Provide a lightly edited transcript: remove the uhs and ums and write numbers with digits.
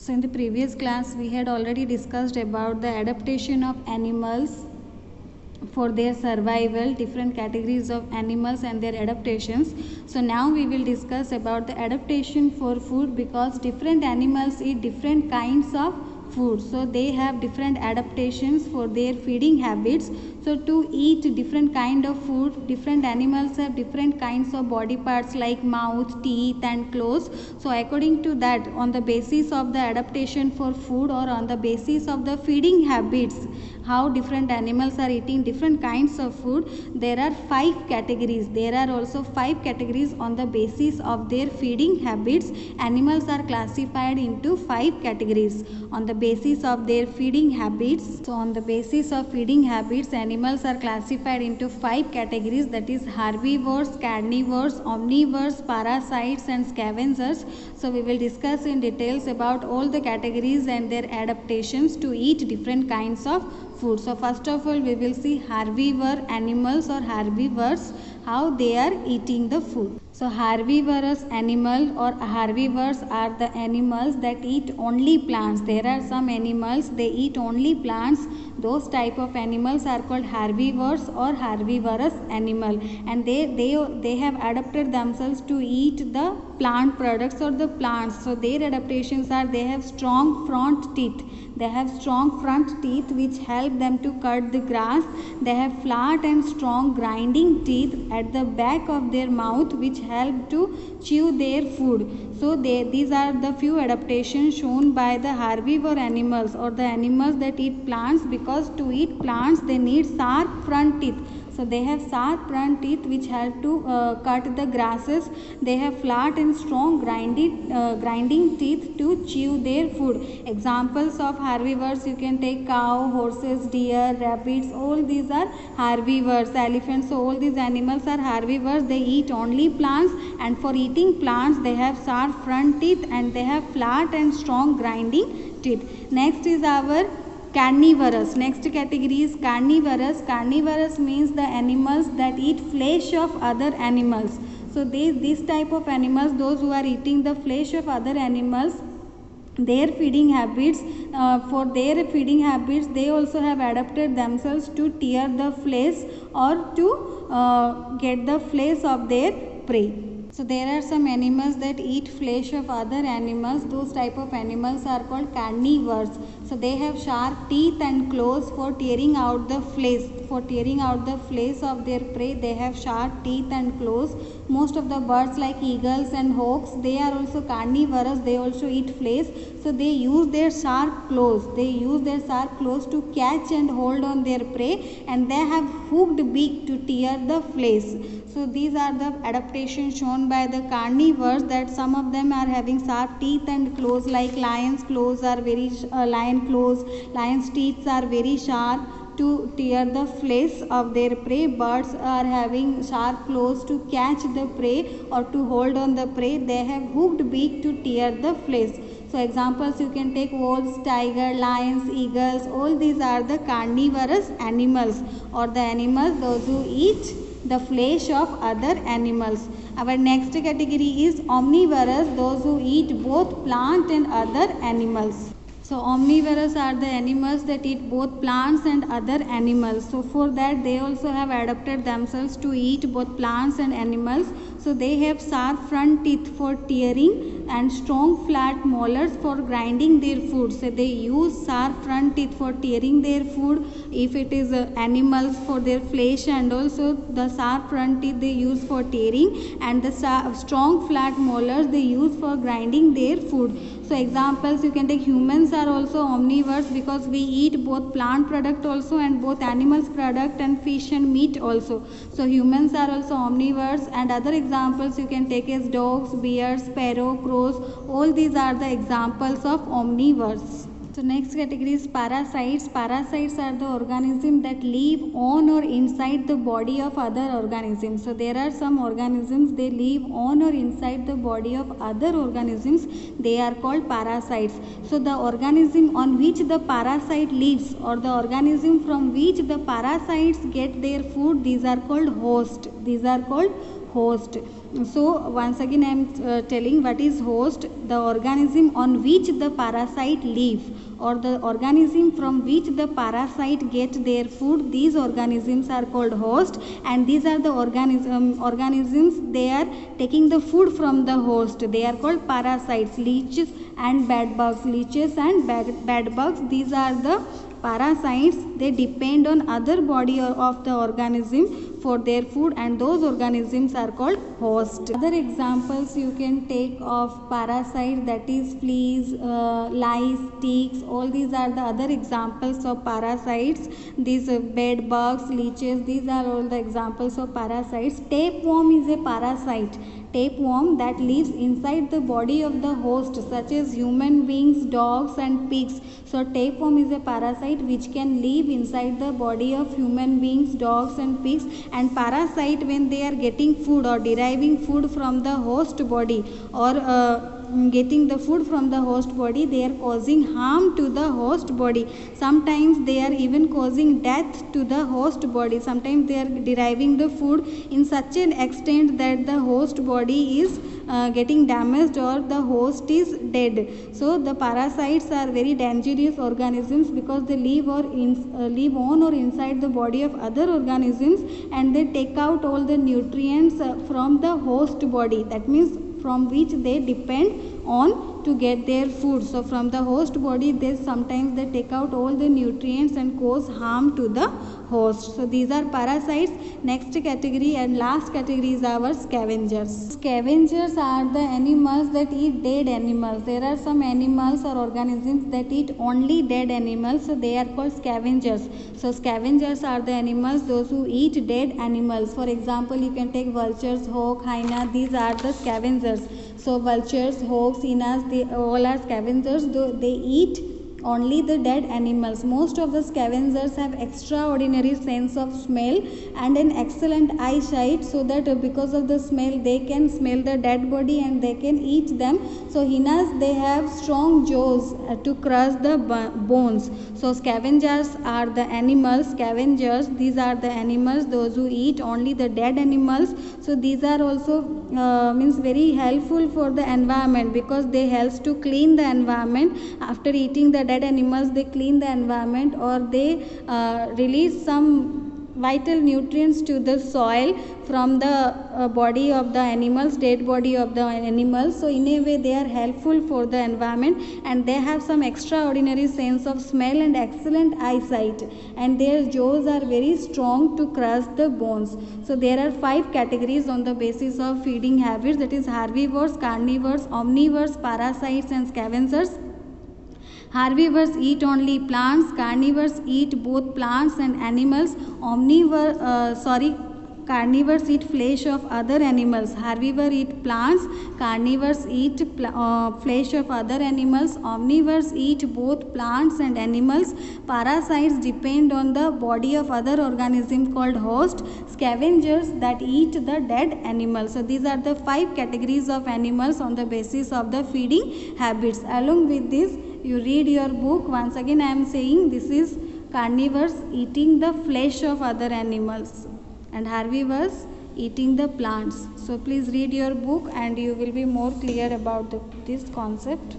So in the previous class we had already discussed about the adaptation of animals for their survival, different categories of animals and their adaptations. So now we will discuss about the adaptation for food, because different animals eat different kinds of food, so they have different adaptations for their feeding habits. So to eat different kind of food, different animals have different kinds of body parts like mouth, teeth and claws. So according to that, on the basis of the adaptation for food or on the basis of the feeding habits, how different animals are eating different kinds of food, there are 5 categories. There are also 5 categories on the basis of their feeding habits. Animals are classified into 5 categories on the basis of their feeding habits. So on the basis of feeding habits, animals are classified into 5 categories, that is herbivores, carnivores, omnivores, parasites and scavengers. So we will discuss in details about all the categories and their adaptations to eat different kinds of food. So first of all we will see herbivore animals or herbivores, how they are eating the food. So herbivorous animal or herbivores are the animals that eat only plants. There are some animals they eat only plants. Those type of animals are called herbivores or herbivorous animal, and they have adapted themselves to eat the plant products or the plants. So their adaptations are, they have strong front teeth. They have strong front teeth which help them to cut the grass. They have flat and strong grinding teeth at the back of their mouth which help to chew their food. So these are the few adaptations shown by the herbivore animals or the animals that eat plants, because to eat plants they need sharp front teeth. So they have sharp front teeth which help to cut the grasses. They have flat and strong grinding teeth to chew their food. Examples of herbivores, you can take cow, horses, deer, rabbits. All these are herbivores. Elephants. So all these animals are herbivores. They eat only plants, and for eating plants they have sharp front teeth and they have flat and strong grinding teeth. Next is our carnivorous. Next category is carnivorous. Carnivorous means the animals that eat flesh of other animals. So this type of animals, those who are eating the flesh of other animals, their feeding habits, for their feeding habits they also have adapted themselves to tear the flesh or to get the flesh of their prey. So there are some animals that eat flesh of other animals. Those type of animals are called carnivores. So they have sharp teeth and claws for tearing out the flesh. For tearing out the flesh of their prey, they have sharp teeth and claws. Most of the birds like eagles and hawks, they are also carnivorous. They also eat flesh. So they use their sharp claws. They use their sharp claws to catch and hold on their prey, and they have hooked beak to tear the flesh. So these are the adaptations shown by the carnivores, that some of them are having sharp teeth and claws, like lion's claws are lion's teeth are very sharp to tear the flesh of their prey. Birds are having sharp claws to catch the prey or to hold on the prey. They have hooked beak to tear the flesh. So examples you can take wolves, tiger, lions, eagles. All these are the carnivorous animals or the animals those who eat the flesh of other animals. Our next category is omnivorous, those who eat both plant and other animals. So omnivorous are the animals that eat both plants and other animals. So for that they also have adapted themselves to eat both plants and animals. So they have sharp front teeth for tearing and strong flat molars for grinding their food. So they use sharp front teeth for tearing their food if it is animals for their flesh, and also the sharp front teeth they use for tearing, and the strong flat molars they use for grinding their food. So examples you can take, humans are also omnivores because we eat both plant product also and both animals product and fish and meat also. So humans are also omnivores, and other examples you can take as dogs, bears, sparrow, crows. All these are the examples of omnivores. So next category is parasites. Parasites are the organisms that live on or inside the body of other organisms. So there are some organisms they live on or inside the body of other organisms. They are called parasites. So the organism on which the parasite lives or the organism from which the parasites get their food, these are called host. These are called host. So once again I am telling what is host. The organism on which the parasite live, or the organism from which the parasite get their food, these organisms are called host. And these are the organisms, they are taking the food from the host, they are called parasites. Leeches and bed bugs, leeches and bed bugs, these are the parasites. They depend on other body of the organism for their food, and those organisms are called host. Other examples you can take of parasites, that is fleas, lice, ticks, all these are the other examples of parasites. These bed bugs, leeches, these are all the examples of parasites. Tapeworm is a parasite. Tapeworm that lives inside the body of the host, such as human beings, dogs and pigs. So tapeworm is a parasite which can live inside the body of human beings, dogs and pigs. And parasite, when they are getting food or deriving food from the host body, or getting the food from the host body, they are causing harm to the host body. Sometimes they are even causing death to the host body. Sometimes they are deriving the food in such an extent that the host body is getting damaged or the host is dead. So the parasites are very dangerous organisms because they live on or inside the body of other organisms, and they take out all the nutrients from the host body, that means from which they depend on to get their food. So from the host body, sometimes they take out all the nutrients and cause harm to the host. So these are parasites. Next category and last category is our scavengers. Scavengers are the animals that eat dead animals. There are some animals or organisms that eat only dead animals, so they are called scavengers. So scavengers are the animals, those who eat dead animals. For example, you can take vultures, hawk, hyena, these are the scavengers. So vultures, hawks, hyenas, they all are scavengers. They eat only the dead animals. Most of the scavengers have extraordinary sense of smell and an excellent eyesight, so that because of the smell they can smell the dead body and they can eat them. So hyenas, they have strong jaws to crush the bones. So scavengers are the animals. Scavengers, these are the animals, those who eat only the dead animals. So these are also means very helpful for the environment, because they helps to clean the environment. After eating the dead animals, they clean the environment, or they release some vital nutrients to the soil from the body of the animals, dead body of the animals. So in a way they are helpful for the environment, and they have some extraordinary sense of smell and excellent eyesight, and their jaws are very strong to crush the bones. So there are 5 categories on the basis of feeding habits, that is herbivores, carnivores, omnivores, parasites and scavengers. Herbivores eat only plants, carnivores eat both plants and animals, carnivores eat flesh of other animals. Herbivores eat plants, carnivores eat flesh of other animals, omnivores eat both plants and animals, parasites depend on the body of other organism called host, scavengers that eat the dead animals. So these are the 5 categories of animals on the basis of the feeding habits. Along with this, you read your book. Once again I am saying, this is carnivores eating the flesh of other animals and herbivores eating the plants. So please read your book and you will be more clear about this concept.